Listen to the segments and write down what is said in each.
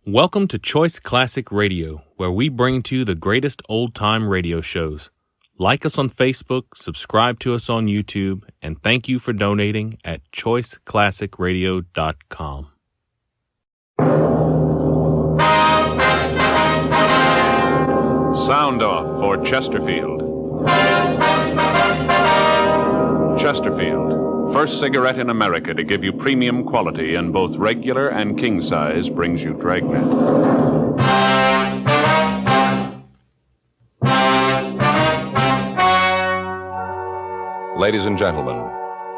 Welcome to Choice Classic Radio, where we bring to you the greatest old-time radio shows. Like us on Facebook, subscribe to us on YouTube, and thank you for donating at choiceclassicradio.com. Sound off for Chesterfield. Chesterfield, first cigarette in America to give you premium quality in both regular and king size, brings you Dragnet. Ladies and gentlemen,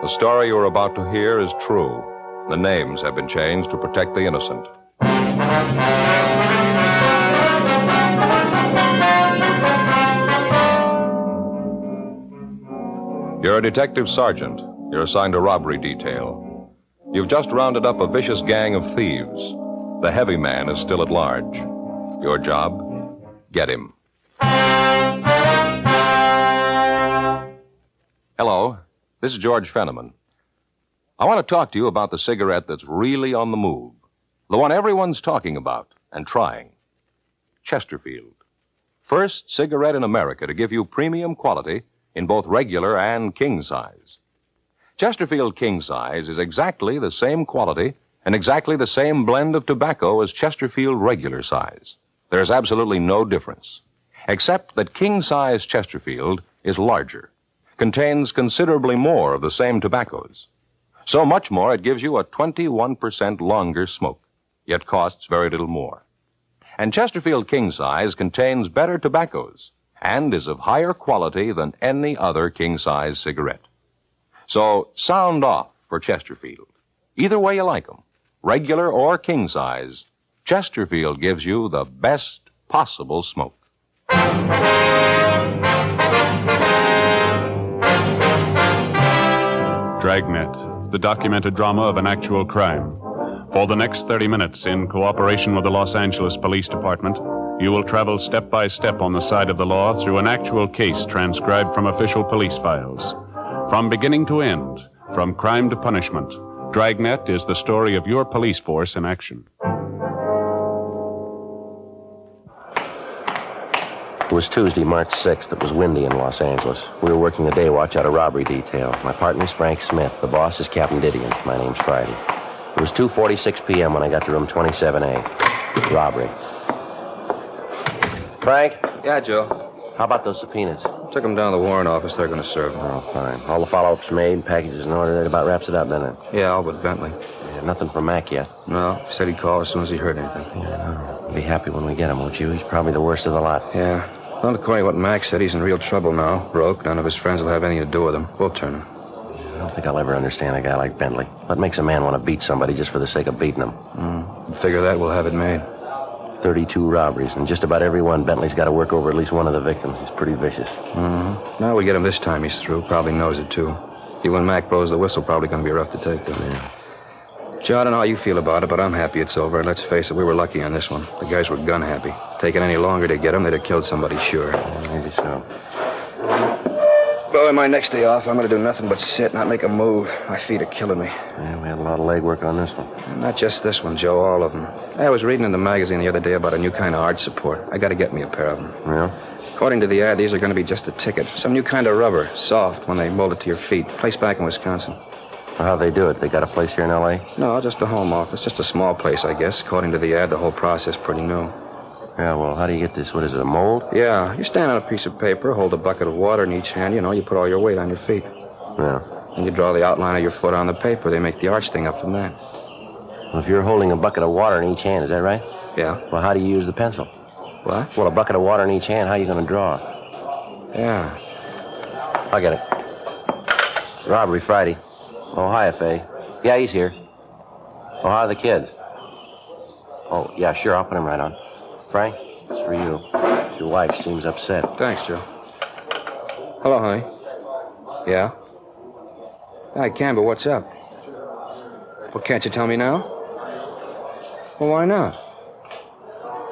the story you are about to hear is true. The names have been changed to protect the innocent. You're a detective sergeant. You're assigned a robbery detail. You've just rounded up a vicious gang of thieves. The heavy man is still at large. Your job? Get him. Hello, this is George Fenneman. I want to talk to you about the cigarette that's really on the move. The one everyone's talking about and trying. Chesterfield. First cigarette in America to give you premium quality in both regular and king size. Chesterfield king size is exactly the same quality and exactly the same blend of tobacco as Chesterfield regular size. There's absolutely no difference, except that king size Chesterfield is larger, contains considerably more of the same tobaccos. So much more it gives you a 21% longer smoke, yet costs very little more. And Chesterfield king size contains better tobaccos and is of higher quality than any other king-size cigarette. So, sound off for Chesterfield. Either way you like them, regular or king-size, Chesterfield gives you the best possible smoke. Dragnet, the documented drama of an actual crime. For the next 30 minutes, in cooperation with the Los Angeles Police Department, you will travel step by step on the side of the law through an actual case transcribed from official police files. From beginning to end, from crime to punishment, Dragnet is the story of your police force in action. It was Tuesday, March 6th. It was windy in Los Angeles. We were working the day watch out of robbery detail. My partner's Frank Smith. The boss is Captain Didion. My name's Friday. It was 2:46 p.m. when I got to room 27A. Robbery. Frank? Yeah, Joe. How about those subpoenas? Took them down to the warrant office. They're going to serve them. Oh, fine. All the follow-ups made, packages in order. That about wraps it up, doesn't it? Yeah, all but Bentley. Yeah, nothing from Mac yet. No, he said he'd call as soon as he heard anything. Yeah, no. Be happy when we get him, won't you? He's probably the worst of the lot. Yeah. Well, according to what Mac said, he's in real trouble now. Broke. None of his friends will have anything to do with him. We'll turn him. I don't think I'll ever understand a guy like Bentley. What makes a man want to beat somebody just for the sake of beating him? Figure that we'll have it made. 32 robberies, and just about every one, Bentley's got to work over at least one of the victims. He's pretty vicious. Now we get him this time he's through. Probably knows it, too. Even when Mac blows the whistle, probably going to be rough to take, though. Yeah. Joe, I don't know how you feel about it, but I'm happy it's over. And let's face it, we were lucky on this one. The guys were gun happy. Taking any longer to get him, they'd have killed somebody, sure. Yeah, maybe so. Boy, my next day off, I'm going to do nothing but sit, not make a move. My feet are killing me. Yeah, we had a lot of legwork on this one. Not just this one, Joe, all of them. I was reading in the magazine the other day about a new kind of arch support. I got to get me a pair of them. Yeah? According to the ad, these are going to be just a ticket. Some new kind of rubber, soft, when they mold it to your feet. Place back in Wisconsin. Well, how'd they do it? They got a place here in L.A.? No, just a home office. Just a small place, I guess. According to the ad, the whole process pretty new. Yeah, well, how do you get this? What is it, a mold? Yeah, you stand on a piece of paper, hold a bucket of water in each hand, you put all your weight on your feet. Yeah. And you draw the outline of your foot on the paper. They make the arch thing up from that. Well, if you're holding a bucket of water in each hand, is that right? Yeah. Well, how do you use the pencil? What? Well, a bucket of water in each hand, how are you going to draw? Yeah. I'll get it. Robbery Friday. Oh, hi, Faye. Yeah, he's here. Oh, how are the kids? Oh, yeah, sure, I'll put him right on. Frank, it's for you. Your wife seems upset. Thanks, Joe. Hello, honey. Yeah? I can, but what's up? Well, can't you tell me now? Well, why not?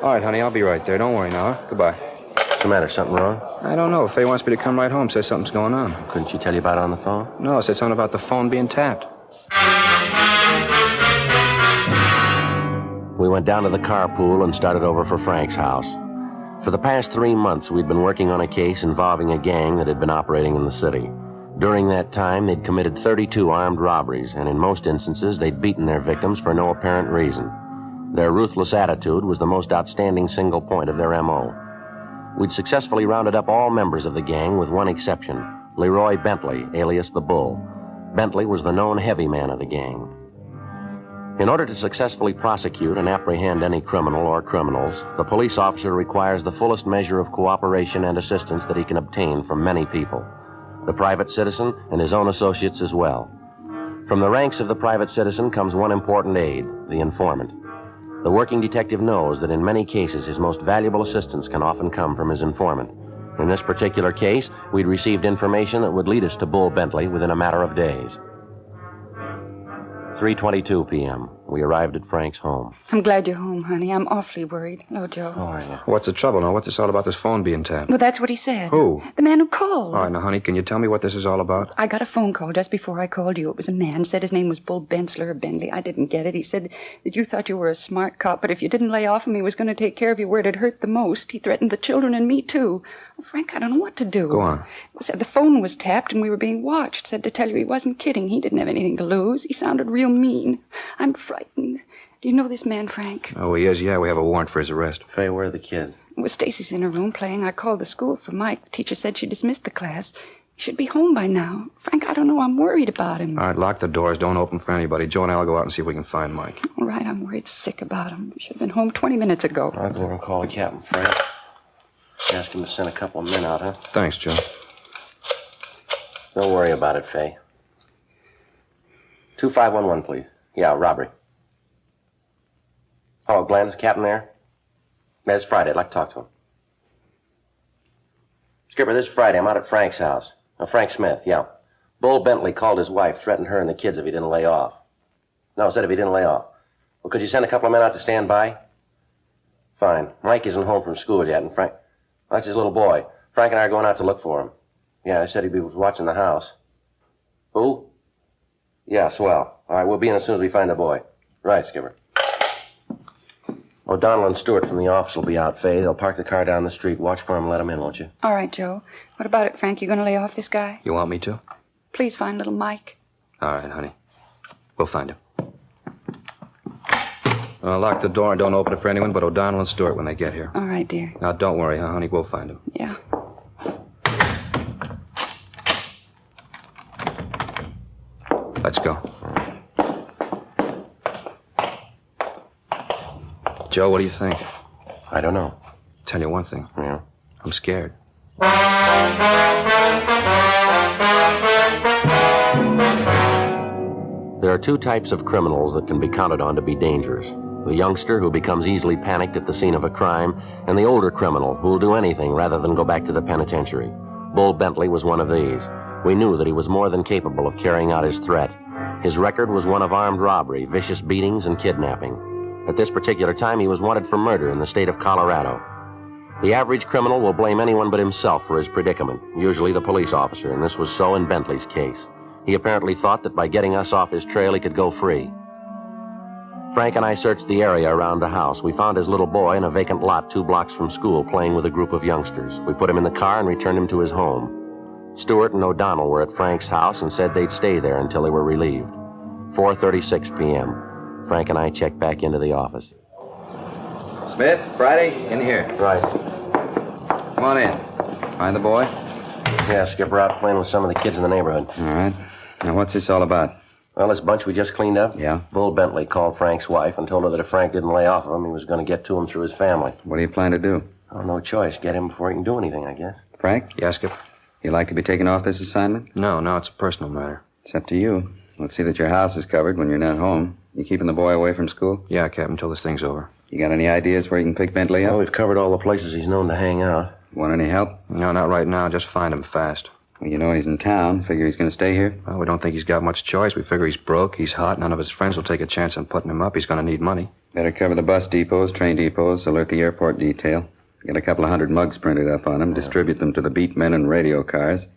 All right, honey, I'll be right there. Don't worry now. Huh? Goodbye. What's the matter? Something wrong? I don't know. Faye wants me to come right home. Says something's going on. Couldn't she tell you about it on the phone? No, said something about the phone being tapped. We went down to the carpool and started over for Frank's house. For the past 3 months, we'd been working on a case involving a gang that had been operating in the city. During that time, they'd committed 32 armed robberies, and in most instances, they'd beaten their victims for no apparent reason. Their ruthless attitude was the most outstanding single point of their M.O. We'd successfully rounded up all members of the gang with one exception, Leroy Bentley, alias the Bull. Bentley was the known heavy man of the gang. In order to successfully prosecute and apprehend any criminal or criminals, the police officer requires the fullest measure of cooperation and assistance that he can obtain from many people, the private citizen and his own associates as well. From the ranks of the private citizen comes one important aid, the informant. The working detective knows that in many cases his most valuable assistance can often come from his informant. In this particular case, we'd received information that would lead us to Bull Bentley within a matter of days. 3:22 p.m. We arrived at Frank's home. I'm glad you're home, honey. I'm awfully worried. Hello, Joe. How are you? What's the trouble now? What's this all about this phone being tapped? Well, that's what he said. Who? The man who called. All right, now, honey, can you tell me what this is all about? I got a phone call just before I called you. It was a man. Said his name was Bull Bensler or Bentley. I didn't get it. He said that you thought you were a smart cop, but if you didn't lay off him, he was going to take care of you where it had hurt the most. He threatened the children and me, too. Oh, Frank, I don't know what to do. Go on. Said the phone was tapped and we were being watched. Said to tell you he wasn't kidding. He didn't have anything to lose. He sounded real mean. I'm frightened. Do you know this man, Frank? Oh, he is, yeah. We have a warrant for his arrest. Faye, where are the kids? Well, Stacy's in her room playing. I called the school for Mike. The teacher said she dismissed the class. He should be home by now. Frank, I don't know. I'm worried about him. All right, lock the doors. Don't open for anybody. Joe and I'll go out and see if we can find Mike. All right, I'm worried sick about him. He should have been home 20 minutes ago. I'll go over and call the captain, Frank. Ask him to send a couple of men out, huh? Thanks, Joe. Don't worry about it, Faye. 2511, please. Yeah, robbery. Hello, Glenn. Is the captain there? Yeah, it's Friday. I'd like to talk to him. Skipper, this is Friday. I'm out at Frank's house. Frank Smith, yeah. Bull Bentley called his wife, threatened her and the kids if he didn't lay off. No, said if he didn't lay off. Well, could you send a couple of men out to stand by? Fine. Mike isn't home from school yet, and Frank... That's his little boy. Frank and I are going out to look for him. Yeah, they said he was watching the house. Who? Yeah, swell. All right, we'll be in as soon as we find the boy. Right, Skipper. O'Donnell and Stewart from the office will be out, Faye. They'll park the car down the street. Watch for him and let him in, won't you? All right, Joe. What about it, Frank? You going to lay off this guy? You want me to? Please find little Mike. All right, honey. We'll find him. Lock the door and don't open it for anyone but O'Donnell and Stewart when they get here. All right, dear. Now, don't worry, huh, honey? We'll find him. Yeah. Let's go. Joe, what do you think? I don't know. Tell you one thing. Yeah? I'm scared. There are two types of criminals that can be counted on to be dangerous. The youngster who becomes easily panicked at the scene of a crime, and the older criminal who will do anything rather than go back to the penitentiary. Bull Bentley was one of these. We knew that he was more than capable of carrying out his threat. His record was one of armed robbery, vicious beatings, and kidnapping. At this particular time, he was wanted for murder in the state of Colorado. The average criminal will blame anyone but himself for his predicament, usually the police officer, and this was so in Bentley's case. He apparently thought that by getting us off his trail, he could go free. Frank and I searched the area around the house. We found his little boy in a vacant lot 2 blocks from school playing with a group of youngsters. We put him in the car and returned him to his home. Stewart and O'Donnell were at Frank's house and said they'd stay there until they were relieved. 4:36 p.m. Frank and I checked back into the office. Smith, Friday, in here. Right. Come on in. Find the boy? Yeah, Skipper, out playing with some of the kids in the neighborhood. All right. Now, what's this all about? Well, this bunch we just cleaned up? Yeah. Bull Bentley called Frank's wife and told her that if Frank didn't lay off of him, he was going to get to him through his family. What do you plan to do? Oh, no choice. Get him before he can do anything, I guess. Frank, Yes, Skip? you like to be taken off this assignment? No, it's a personal matter. It's up to you. Let's see that your house is covered when you're not home. You keeping the boy away from school? Yeah, Captain, until this thing's over. You got any ideas where you can pick Bentley Well, up? we've covered all the places he's known to hang out. Want any help? No, not right now. Just find him fast. Well, you know he's in town. Figure he's going to stay here? Well, we don't think he's got much choice. We figure he's broke, he's hot, none of his friends will take a chance on putting him up. He's going to need money. Better cover the bus depots, train depots, alert the airport detail. Get a couple of 100 mugs printed up on him, distribute them to the beat men and radio cars.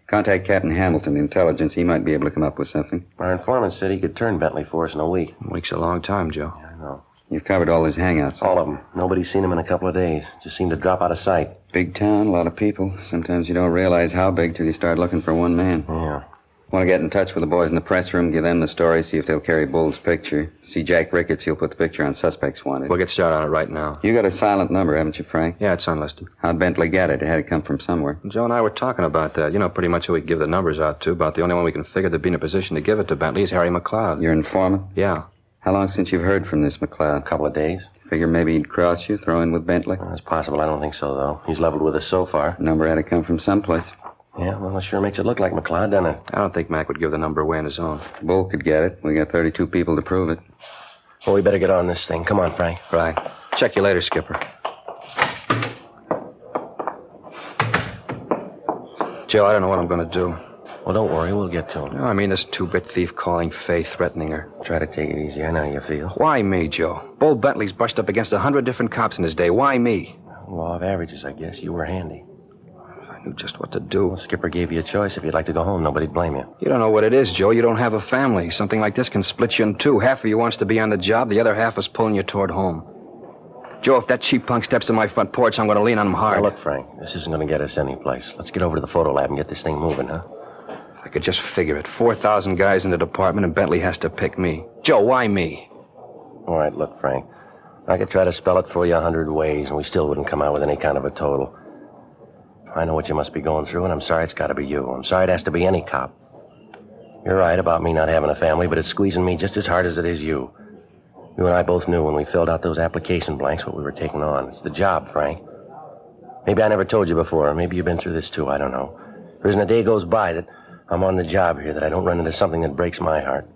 Contact Captain Hamilton, Intelligence. He might be able to come up with something. Our informant said he could turn Bentley for us in a week. A week's a long time, Joe. I know. You've covered all his hangouts. All of them. Nobody's seen him in a couple of days. Just seemed to drop out of sight. Big town, a lot of people. Sometimes you don't realize how big till you start looking for one man. Yeah. Want to get in touch with the boys in the press room, give them the story, see if they'll carry Bull's picture. See Jack Ricketts, he'll put the picture on Suspects Wanted. We'll get started on it right now. You got a silent number, haven't you, Frank? Yeah, it's unlisted. How'd Bentley get it? It had to come from somewhere. Joe and I were talking about that. You know pretty much who we give the numbers out to. About the only one we can figure to be in a position to give it to Bentley is Harry McLeod. Your informant? Yeah. How long since you've heard from this McLeod? A couple of days. Figure maybe he'd cross you, throw in with Bentley? It's possible. I don't think so, though. He's leveled with us so far. Number had to come from someplace. Yeah, well, it sure makes it look like McLeod, doesn't it? I don't think Mac would give the number away on his own. Bull could get it. We got 32 people to prove it. Well, we better get on this thing. Come on, Frank. Right. Check you later, Skipper. Joe, I don't know what I'm going to do. Well, don't worry. We'll get to him. No, I mean, this two-bit thief calling Faye, threatening her. Try to take it easy. I know how you feel. Why me, Joe? Bull Bentley's brushed up against 100 different cops in his day. Why me? Law of averages, I guess. You were handy. I knew just what to do. Well, Skipper gave you a choice. If you'd like to go home, nobody'd blame you. You don't know what it is, Joe. You don't have a family. Something like this can split you in two. Half of you wants to be on the job. The other half is pulling you toward home. Joe, if that cheap punk steps to my front porch, I'm going to lean on him hard. Now, look, Frank, this isn't going to get us anyplace. Let's get over to the photo lab and get this thing moving, huh? I could just figure it. 4,000 guys in the department, and Bentley has to pick me. Joe, why me? All right, look, Frank. I could try to spell it for you 100 ways, and we still wouldn't come out with any kind of a total. I know what you must be going through, and I'm sorry it's got to be you. I'm sorry it has to be any cop. You're right about me not having a family, but it's squeezing me just as hard as it is you. You and I both knew when we filled out those application blanks what we were taking on. It's the job, Frank. Maybe I never told you before. Maybe you've been through this too. I don't know. There isn't a day goes by that I'm on the job here that I don't run into something that breaks my heart.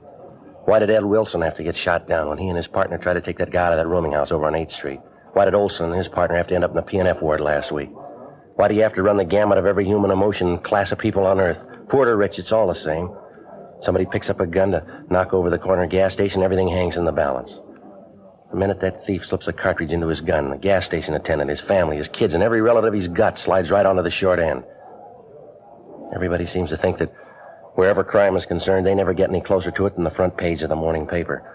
Why did Ed Wilson have to get shot down when he and his partner tried to take that guy out of that rooming house over on 8th Street? Why did Olson and his partner have to end up in the P&F ward last week? Why do you have to run the gamut of every human emotion and class of people on Earth? Poor or rich, it's all the same. Somebody picks up a gun to knock over the corner gas station, everything hangs in the balance. The minute that thief slips a cartridge into his gun, the gas station attendant, his family, his kids, and every relative he's got slides right onto the short end. Everybody seems to think that wherever crime is concerned, they never get any closer to it than the front page of the morning paper.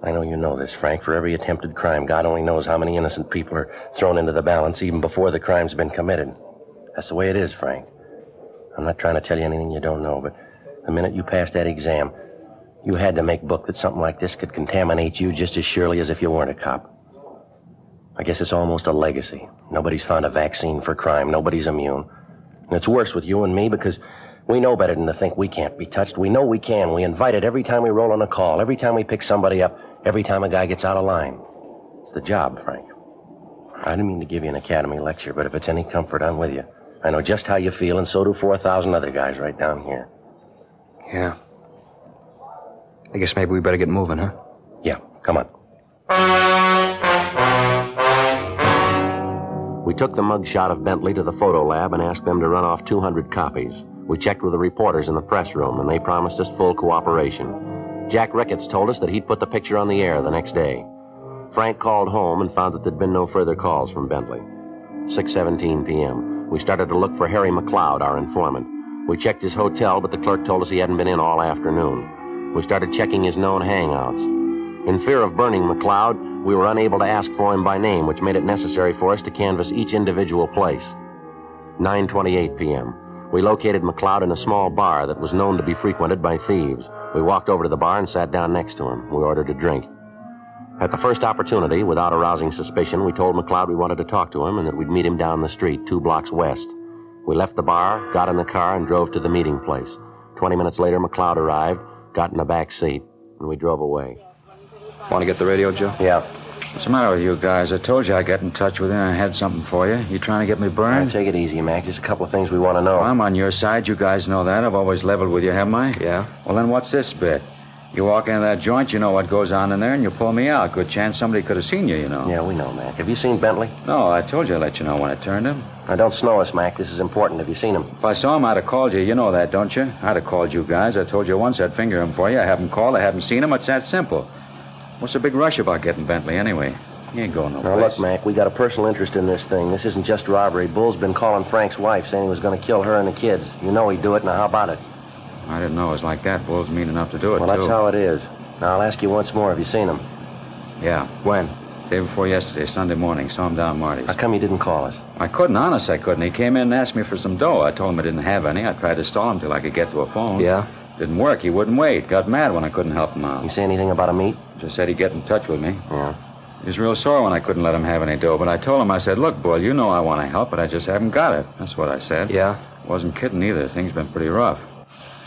I know you know this, Frank. For every attempted crime, God only knows how many innocent people are thrown into the balance even before the crime's been committed. That's the way it is, Frank. I'm not trying to tell you anything you don't know, but the minute you passed that exam, you had to make book that something like this could contaminate you just as surely as if you weren't a cop. I guess it's almost a legacy. Nobody's found a vaccine for crime. Nobody's immune. And it's worse with you and me because we know better than to think we can't be touched. We know we can. We invite it every time we roll on a call, every time we pick somebody up, every time a guy gets out of line. It's the job, Frank. I didn't mean to give you an academy lecture, but if it's any comfort, I'm with you. I know just how you feel, and so do 4,000 other guys right down here. Yeah. I guess maybe we better get moving, huh? Yeah, come on. We took the mug shot of Bentley to the photo lab and asked them to run off 200 copies. We checked with the reporters in the press room, and they promised us full cooperation. Jack Ricketts told us that he'd put the picture on the air the next day. Frank called home and found that there'd been no further calls from Bentley. 6:17 p.m. We started to look for Harry McLeod, our informant. We checked his hotel, but the clerk told us he hadn't been in all afternoon. We started checking his known hangouts. In fear of burning McLeod, we were unable to ask for him by name, which made it necessary for us to canvass each individual place. 9:28 p.m. We located McLeod in a small bar that was known to be frequented by thieves. We walked over to the bar and sat down next to him. We ordered a drink. At the first opportunity, without arousing suspicion, we told McLeod we wanted to talk to him and that we'd meet him down the street, 2 blocks west. We left the bar, got in the car, and drove to the meeting place. 20 minutes later, McLeod arrived, got in the back seat, and we drove away. Want to get the radio, Joe? Yeah. What's the matter with you guys? I told you I'd get in touch with you and I had something for you. You trying to get me burned? Take it easy, Mac. Just a couple of things we want to know. Well, I'm on your side. You guys know that. I've always leveled with you, haven't I? Yeah. Well, then what's this bit? You walk into that joint, you know what goes on in there, and you pull me out. Good chance somebody could have seen you know. Yeah, we know, Mac. Have you seen Bentley? No, I told you I'd let you know when I turned him. Now, don't snow us, Mac. This is important. Have you seen him? If I saw him, I'd have called you. You know that, don't you? I'd have called you guys. I told you once I'd finger him for you. I haven't called. I haven't seen him. It's that simple. What's the big rush about getting Bentley, anyway? He ain't going no place. Now, look, Mac, we got a personal interest in this thing. This isn't just robbery. Bull's been calling Frank's wife, saying he was going to kill her and the kids. You know he'd do it. Now, how about it? I didn't know it was like that. Bull's mean enough to do it, Well, that's how it is. Now, I'll ask you once more. Have you seen him? Yeah. When? Day before yesterday, Sunday morning. Saw him down Marty's. How come you didn't call us? I couldn't, honest, I couldn't. He came in and asked me for some dough. I told him I didn't have any. I tried to stall him till I could get to a phone. Yeah? Didn't work. He wouldn't wait. Got mad when I couldn't help him out. You say anything about a meet? Just said he'd get in touch with me. Yeah. He was real sore when I couldn't let him have any dough, but I told him, I said, look, Bull, you know I want to help, but I just haven't got it. That's what I said. Yeah? Wasn't kidding either. Things been pretty rough.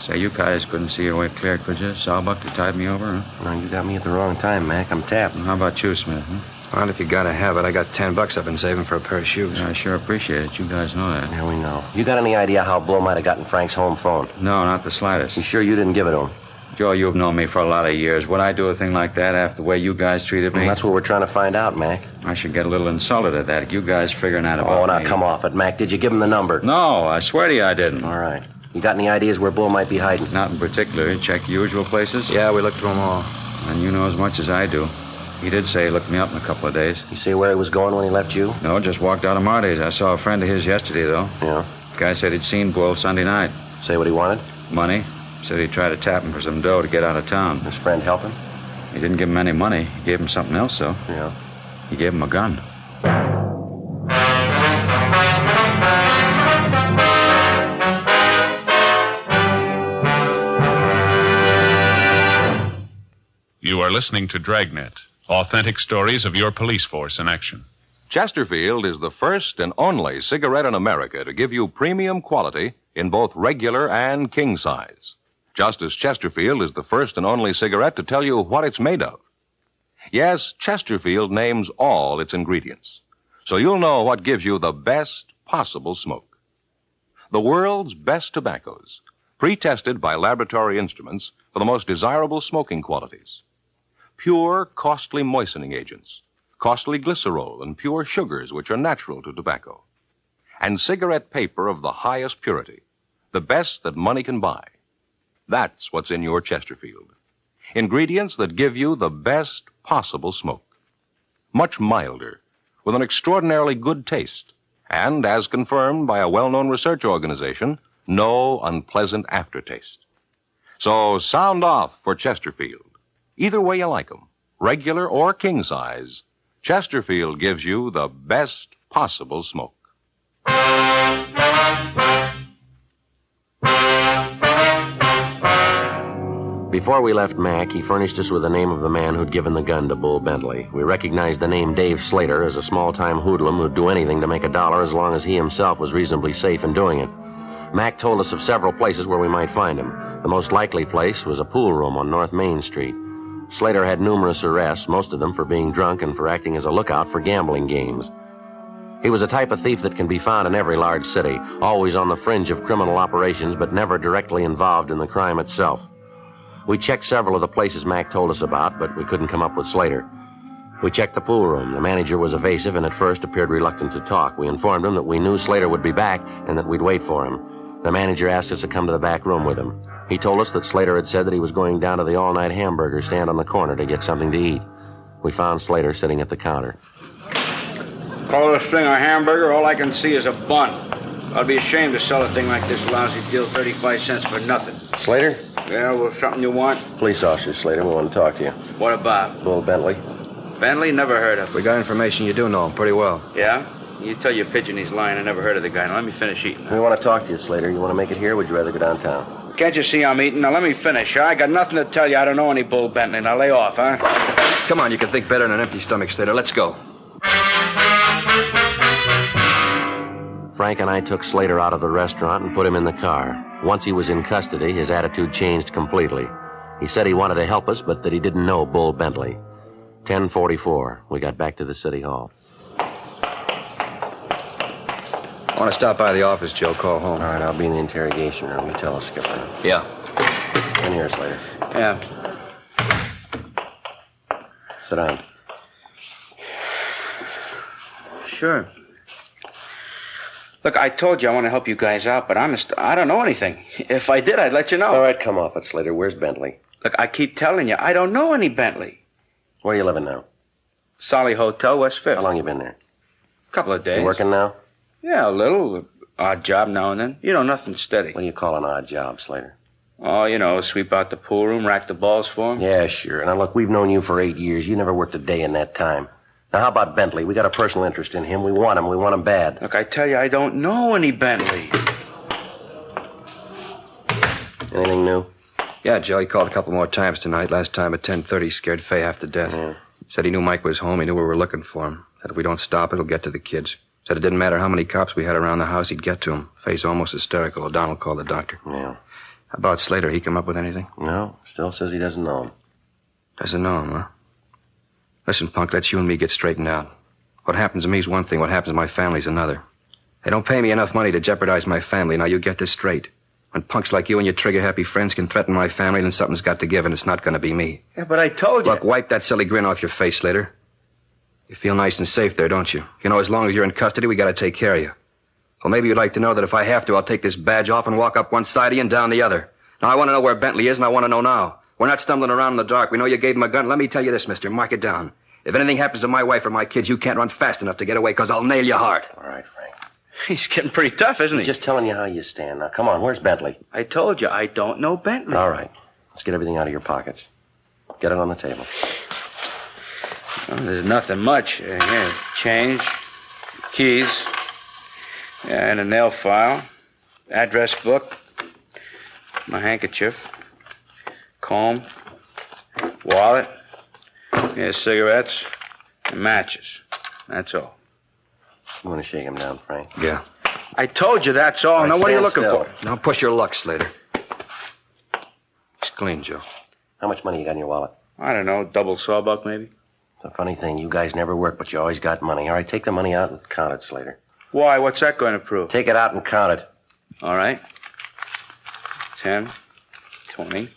Say, you guys couldn't see your way clear, could you? Sawbuck, you tied me over, huh? No, you got me at the wrong time, Mac. I'm tapped. How about you, Smith, huh? Well, if you gotta have it, I got $10 I've been saving for a pair of shoes. Yeah, I sure appreciate it. You guys know that. Yeah, we know. You got any idea how Bull might have gotten Frank's home phone? No, not the slightest. You sure you didn't give it to him? Joe, you've known me for a lot of years. Would I do a thing like that after the way you guys treated me? Well, that's what we're trying to find out, Mac. I should get a little insulted at that. You guys figuring out about Oh, now me. come off it, Mac. Did you give him the number? No, I swear to you I didn't. All right. You got any ideas where Bull might be hiding? Not in particular. Check usual places? Yeah, we looked through them all. And you know as much as I do. He did say he looked me up in a couple of days. You say where he was going when he left you? No, just walked out of Marty's. I saw a friend of his yesterday, though. Yeah. Guy said he'd seen Bull Sunday night. Say what he wanted? Money. Said he'd try to tap him for some dough to get out of town. His friend help him? He didn't give him any money. He gave him something else, though. Yeah. He gave him a gun. You are listening to Dragnet, authentic stories of your police force in action. Chesterfield is the first and only cigarette in America to give you premium quality in both regular and king size. Just as Chesterfield is the first and only cigarette to tell you what it's made of. Yes, Chesterfield names all its ingredients, so you'll know what gives you the best possible smoke. The world's best tobaccos, pre-tested by laboratory instruments for the most desirable smoking qualities. Pure, costly moistening agents, costly glycerol, and pure sugars which are natural to tobacco. And cigarette paper of the highest purity, the best that money can buy. That's what's in your Chesterfield. Ingredients that give you the best possible smoke. Much milder, with an extraordinarily good taste, and, as confirmed by a well-known research organization, no unpleasant aftertaste. So sound off for Chesterfield. Either way you like 'em, regular or king size, Chesterfield gives you the best possible smoke. Before we left Mac, he furnished us with the name of the man who'd given the gun to Bull Bentley. We recognized the name Dave Slater as a small-time hoodlum who'd do anything to make $1 as long as he himself was reasonably safe in doing it. Mac told us of several places where we might find him. The most likely place was a pool room on North Main Street. Slater had numerous arrests, most of them for being drunk and for acting as a lookout for gambling games. He was a type of thief that can be found in every large city, always on the fringe of criminal operations but never directly involved in the crime itself. We checked several of the places Mac told us about, but we couldn't come up with Slater. We checked the pool room. The manager was evasive and at first appeared reluctant to talk. We informed him that we knew Slater would be back and that we'd wait for him. The manager asked us to come to the back room with him. He told us that Slater had said that he was going down to the all-night hamburger stand on the corner to get something to eat. We found Slater sitting at the counter. Call this thing a hamburger, all I can see is a bun. I'd be ashamed to sell a thing like this lousy deal, 35 cents for nothing. Slater? Yeah, well, something you want? Police officer Slater, we want to talk to you. What about? Bull Bentley. Bentley? Never heard of him. We got information you do know him pretty well. Yeah? You tell your pigeon he's lying. I never heard of the guy. Now, let me finish eating. We want to talk to you, Slater. You want to make it here, or would you rather go downtown? Can't you see I'm eating? Now, let me finish. I got nothing to tell you. I don't know any Bull Bentley. Now, lay off, huh? Come on, you can think better than an empty stomach, Slater. Let's go. Frank and I took Slater out of the restaurant and put him in the car. Once he was in custody, his attitude changed completely. He said he wanted to help us, but that he didn't know Bull Bentley. 10:44. We got back to the city hall. I want to stop by the office, Joe. Call home. All right, I'll be in the interrogation room. You tell us, Skipper. Yeah. In here, Slater. Yeah. Sit down. Sure. Look, I told you I want to help you guys out, but honest, I don't know anything. If I did, I'd let you know. All right, come off it, Slater. Where's Bentley? Look, I keep telling you, I don't know any Bentley. Where are you living now? Solly Hotel, West Fifth. How long you been there? Couple of days. You working now? Yeah, a little. Odd job now and then. You know, nothing steady. What do you call an odd job, Slater? Oh, you know, sweep out the pool room, rack the balls for him. Yeah, sure. Now, look, we've known you for 8 years. You never worked a day in that time. Now, how about Bentley? We got a personal interest in him. We want him. We want him bad. Look, I tell you, I don't know any Bentley. Anything new? Yeah, Joe, he called a couple more times tonight. Last time at 10:30, scared Fay half to death. Yeah. Said he knew Mike was home. He knew we were looking for him. Said if we don't stop, it'll get to the kids. Said it didn't matter how many cops we had around the house, he'd get to him. Fay's almost hysterical. O'Donnell called the doctor. Yeah. How about Slater? He come up with anything? No, still says he doesn't know him. Doesn't know him, huh? Listen, punk, let's you and me get straightened out. What happens to me is one thing. What happens to my family's another. They don't pay me enough money to jeopardize my family. Now, you get this straight. When punks like you and your trigger-happy friends can threaten my family, then something's got to give, and it's not going to be me. Yeah, but I told you. Look, wipe that silly grin off your face, Slater. You feel nice and safe there, don't you? You know, as long as you're in custody, we got to take care of you. Well, maybe you'd like to know that if I have to, I'll take this badge off and walk up one side of you and down the other. Now, I want to know where Bentley is, and I want to know now. We're not stumbling around in the dark. We know you gave him a gun. Let me tell you this, mister. Mark it down. If anything happens to my wife or my kids, you can't run fast enough to get away, because I'll nail you hard. All right, Frank. He's getting pretty tough, isn't he? Just telling you how you stand. Now, come on, where's Bentley? I told you, I don't know Bentley. All right. Let's get everything out of your pockets. Get it on the table. Well, there's nothing much. Here, change, keys, and a nail file, address book, my handkerchief, comb, wallet, cigarettes, and matches. That's all. You want to shake him down, Frank? Yeah. I told you that's all. All right, now, what are you stand looking still. for? Now push your luck, Slater. It's clean, Joe. How much money you got in your wallet? I don't know, double sawbuck maybe? It's a funny thing. You guys never work, but you always got money. All right, take the money out and count it, Slater. Why? What's that going to prove? Take it out and count it. All right. 10, 20,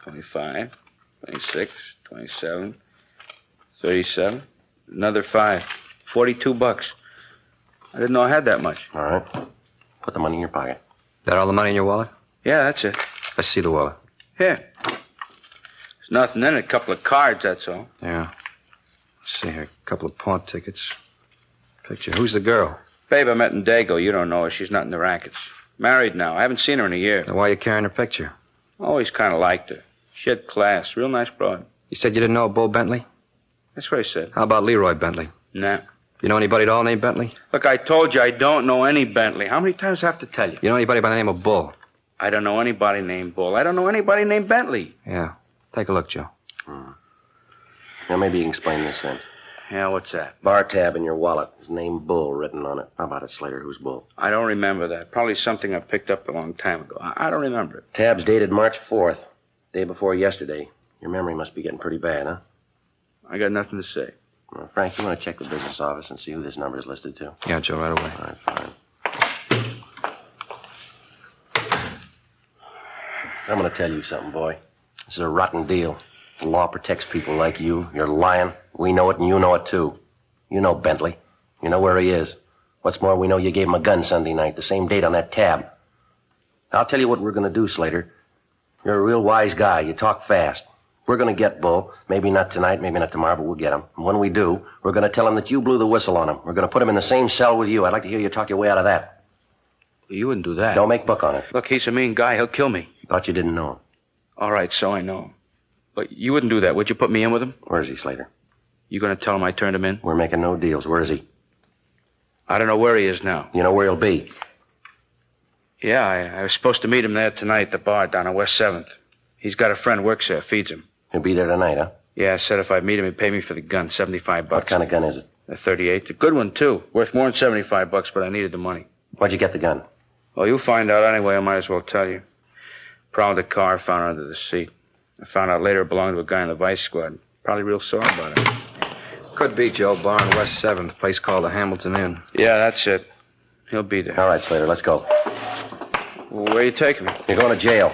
25, 26, 27, 37, another 5. $42. I didn't know I had that much. All right. Put the money in your pocket. That all the money in your wallet? Yeah, that's it. Let's see the wallet. Here. There's nothing in it. A couple of cards, that's all. Yeah. Let's see here. A couple of pawn tickets. Picture. Who's the girl? Babe I met in Dago. You don't know her. She's not in the rackets. Married now. I haven't seen her in a year. Then why are you carrying her picture? Always kind of liked her. She had class. Real nice broad. You said you didn't know Bull Bentley? That's what I said. How about Leroy Bentley? Nah. You know anybody at all named Bentley? Look, I told you I don't know any Bentley. How many times do I have to tell you? You know anybody by the name of Bull? I don't know anybody named Bull. I don't know anybody named Bentley. Yeah. Take a look, Joe. Now, maybe you can explain this then. Yeah, what's that? Bar tab in your wallet. His name Bull written on it. How about it, Slater? Who's Bull? I don't remember that. Probably something I picked up a long time ago. I don't remember it. Tab's dated March 4th. Day before yesterday. Your memory must be getting pretty bad, huh? I got nothing to say. Well, Frank, you want to check the business office and see who this number is listed to? Yeah, Joe, right away. All right, fine. I'm going to tell you something, boy. This is a rotten deal. The law protects people like you. You're lying. We know it, and you know it, too. You know Bentley. You know where he is. What's more, we know you gave him a gun Sunday night, the same date on that tab. I'll tell you what we're going to do, Slater. You're a real wise guy. You talk fast. We're going to get Bull. Maybe not tonight, maybe not tomorrow, but we'll get him. And when we do, we're going to tell him that you blew the whistle on him. We're going to put him in the same cell with you. I'd like to hear you talk your way out of that. You wouldn't do that. Don't make book on it. Look, he's a mean guy. He'll kill me. Thought you didn't know him. All right, so I know him. But you wouldn't do that, would you? Put me in with him? Where is he, Slater? You going to tell him I turned him in? We're making no deals. Where is he? I don't know where he is now. You know where he'll be? Yeah, I was supposed to meet him there tonight at the bar down on West 7th. He's got a friend works there, feeds him. He'll be there tonight, huh? Yeah, I said if I meet him, he'd pay me for the gun, $75. What kind of gun is it? A 38. A good one, too. Worth more than $75, but I needed the money. Where'd you get the gun? Well, you'll find out anyway. I might as well tell you. Prowled the car, found it under the seat. I found out later it belonged to a guy in the Vice Squad. Probably real sore about it. Could be, Joe. Bar on West 7th, place called the Hamilton Inn. Yeah, that's it. He'll be there. All right, Slater, let's go. Well, where are you taking me? You're going to jail.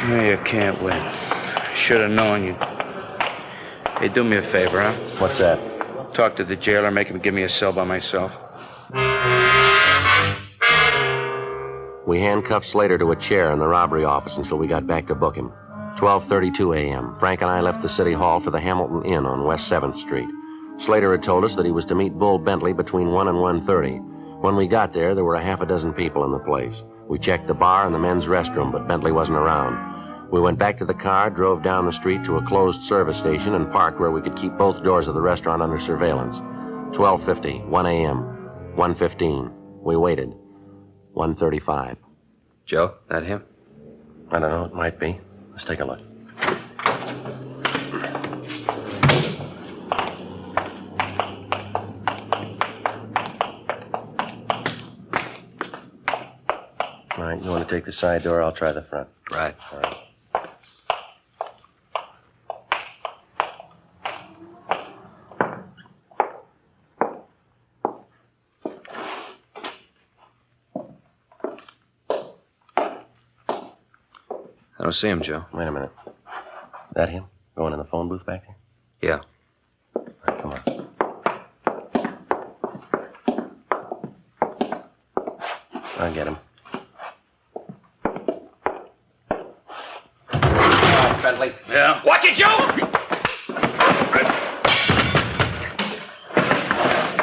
No, you can't win. Should have known you. Hey, do me a favor, huh? What's that? Talk to the jailer, make him give me a cell by myself. We handcuffed Slater to a chair in the robbery office until we got back to book him. 12:32 a.m. Frank and I left the city hall for the Hamilton Inn on West 7th Street. Slater had told us that he was to meet Bull Bentley between 1 and 1:30. When we got there were a half a dozen people in the place. We checked the bar and the men's restroom, but Bentley wasn't around. We went back to the car, drove down the street to a closed service station, and parked where we could keep both doors of the restaurant under surveillance. 12:50, 1 a.m., 1:15. We waited. 1:35. Joe, that him? I don't know, it might be. Let's take a look. All right, you want to take the side door? I'll try the front. Right. All right. I don't see him, Joe. Wait a minute. That him? Going in the phone booth back there? Yeah. All right, come on. I'll get him. Bentley. Yeah? Watch it, Joe!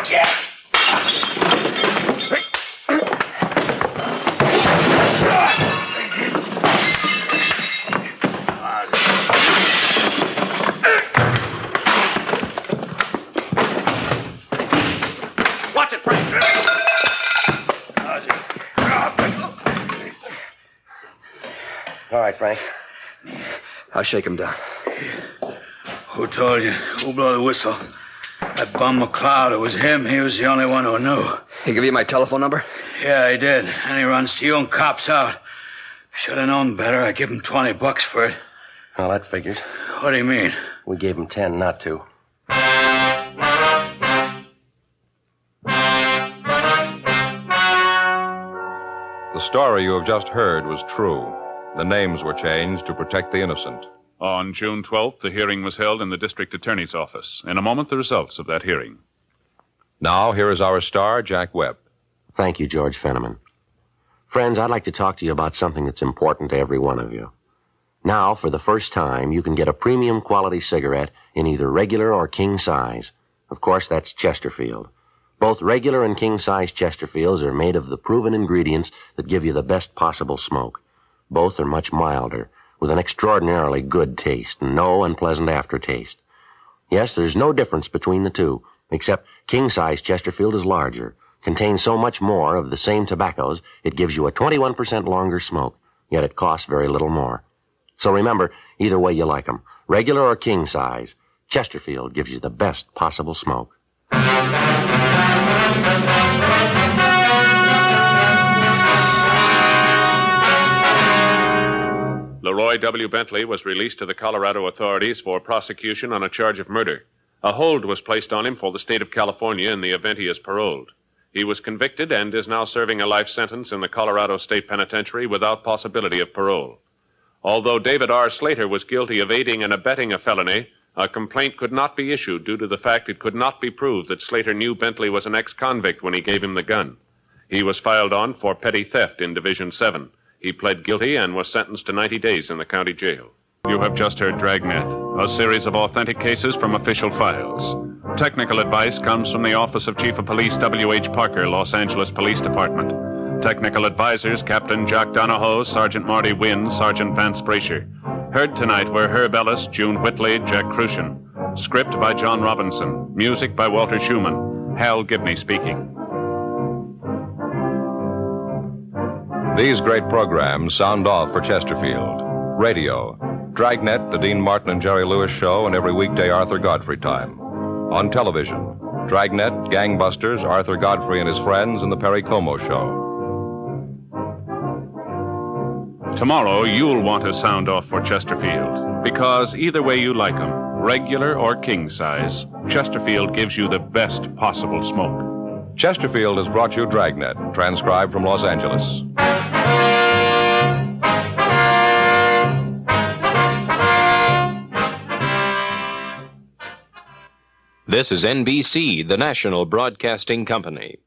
Yeah. Watch it, Frank. All right, Frank. I'll shake him down. Who told you? Who blew the whistle? That bum McLeod, it was him. He was the only one who knew. He give you my telephone number? Yeah, he did. And he runs to you and cops out. Should have known better. I give him $20 for it. Well, that figures. What do you mean? We gave him 10, not 2. The story you have just heard was true. The names were changed to protect the innocent. On June 12th, the hearing was held in the district attorney's office. In a moment, the results of that hearing. Now, here is our star, Jack Webb. Thank you, George Fenneman. Friends, I'd like to talk to you about something that's important to every one of you. Now, for the first time, you can get a premium quality cigarette in either regular or king size. Of course, that's Chesterfield. Both regular and king-size Chesterfields are made of the proven ingredients that give you the best possible smoke. Both are much milder, with an extraordinarily good taste and no unpleasant aftertaste. Yes, there's no difference between the two, except king-size Chesterfield is larger, contains so much more of the same tobaccos, it gives you a 21% longer smoke, yet it costs very little more. So remember, either way you like them, regular or king-size, Chesterfield gives you the best possible smoke. Leroy W. Bentley was released to the Colorado authorities for prosecution on a charge of murder. A hold was placed on him for the state of California in the event he is paroled. He was convicted and is now serving a life sentence in the Colorado State Penitentiary without possibility of parole. Although David R. Slater was guilty of aiding and abetting a felony, a complaint could not be issued due to the fact it could not be proved that Slater knew Bentley was an ex-convict when he gave him the gun. He was filed on for petty theft in Division 7. He pled guilty and was sentenced to 90 days in the county jail. You have just heard Dragnet, a series of authentic cases from official files. Technical advice comes from the Office of Chief of Police W.H. Parker, Los Angeles Police Department. Technical advisors Captain Jack Donahoe, Sergeant Marty Wynn, Sergeant Vance Brasher. Heard tonight were Herb Ellis, June Whitley, Jack Crucian. Script by John Robinson. Music by Walter Schumann. Hal Gibney speaking. These great programs sound off for Chesterfield. Radio, Dragnet, the Dean Martin and Jerry Lewis Show, and every weekday Arthur Godfrey time. On television, Dragnet, Gangbusters, Arthur Godfrey and his friends, and the Perry Como Show. Tomorrow, you'll want to sound off for Chesterfield, because either way you like them, regular or king size, Chesterfield gives you the best possible smoke. Chesterfield has brought you Dragnet, transcribed from Los Angeles. This is NBC, the national broadcasting company.